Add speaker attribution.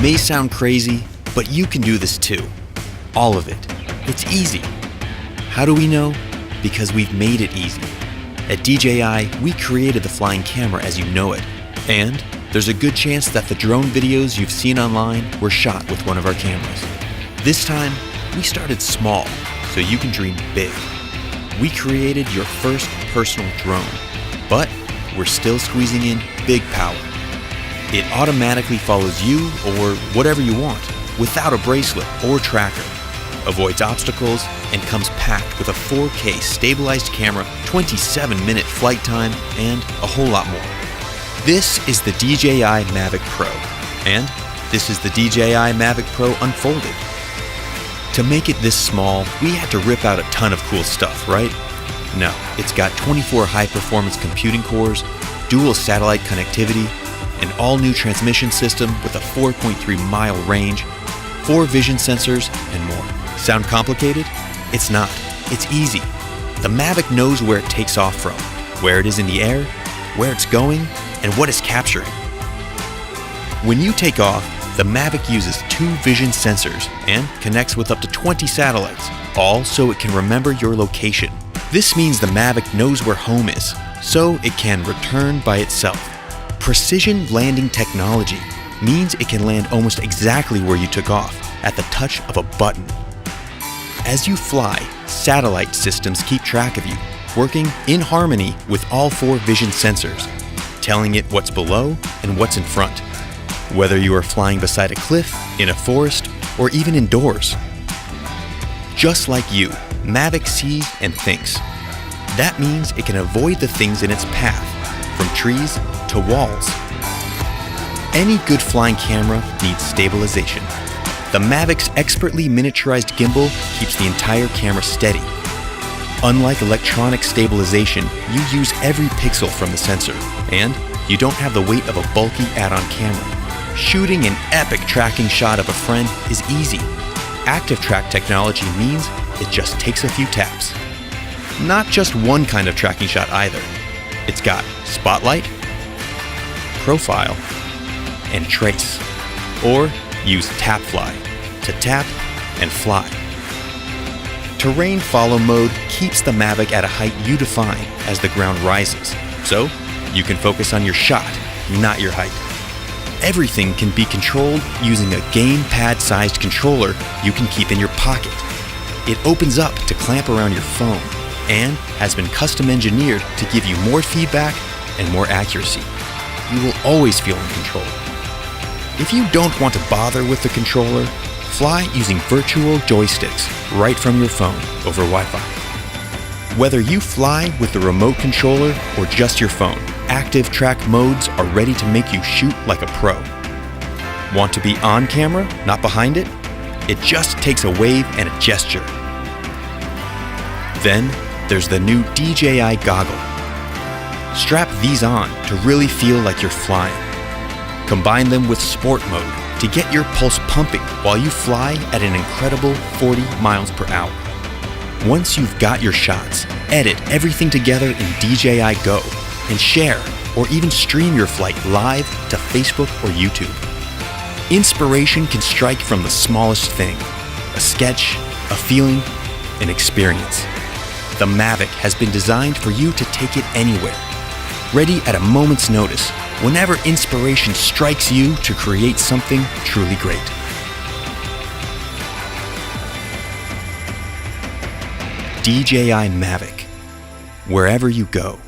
Speaker 1: may sound crazy, but you can do this too. All of it. It's easy. How do we know? Because we've made it easy. At DJI, we created the flying camera as you know it. And there's a good chance that the drone videos you've seen online were shot with one of our cameras. This time, we started small, so you can dream big. We created your first personal drone, but we're still squeezing in big power. It automatically follows you or whatever you want, without a bracelet or tracker, avoids obstacles, and comes packed with a 4K stabilized camera, 27-minute flight time, and a whole lot more. This is the DJI Mavic Pro, and this is the DJI Mavic Pro Unfolded. To make it this small, we had to rip out a ton of cool stuff, right? No, it's got 24 high-performance computing cores, dual satellite connectivity, an all-new transmission system with a 4.3-mile range, 4 vision sensors, and more. Sound complicated? It's not. It's easy. The Mavic knows where it takes off from, where it is in the air, where it's going, and what it's capturing. When you take off, the Mavic uses 2 vision sensors and connects with up to 20 satellites, all so it can remember your location. This means the Mavic knows where home is, so it can return by itself. Precision landing technology means it can land almost exactly where you took off, at the touch of a button. As you fly, satellite systems keep track of you, working in harmony with all 4 vision sensors, telling it what's below and what's in front. Whether you are flying beside a cliff, in a forest, or even indoors. Just like you, Mavic sees and thinks. That means it can avoid the things in its path, from trees to walls. Any good flying camera needs stabilization. The Mavic's expertly miniaturized gimbal keeps the entire camera steady. Unlike electronic stabilization, you use every pixel from the sensor, and you don't have the weight of a bulky add-on camera. Shooting an epic tracking shot of a friend is easy. Active track technology means it just takes a few taps. Not just one kind of tracking shot either. It's got spotlight, profile, and trace. Or use tap fly to tap and fly. Terrain follow mode keeps the Mavic at a height you define as the ground rises, so you can focus on your shot, not your height. Everything can be controlled using a gamepad-sized controller you can keep in your pocket. It opens up to clamp around your phone and has been custom engineered to give you more feedback and more accuracy. You will always feel in control. If you don't want to bother with the controller, fly using virtual joysticks right from your phone over Wi-Fi. Whether you fly with the remote controller or just your phone, active track modes are ready to make you shoot like a pro. Want to be on camera, not behind it? It just takes a wave and a gesture. Then there's the new DJI goggle. Strap these on to really feel like you're flying. Combine them with sport mode to get your pulse pumping while you fly at an incredible 40 miles per hour. Once you've got your shots, edit everything together in DJI Go and share or even stream your flight live to Facebook or YouTube. Inspiration can strike from the smallest thing: a sketch, a feeling, an experience. The Mavic has been designed for you to take it anywhere, ready at a moment's notice, whenever inspiration strikes you to create something truly great. DJI Mavic, wherever you go.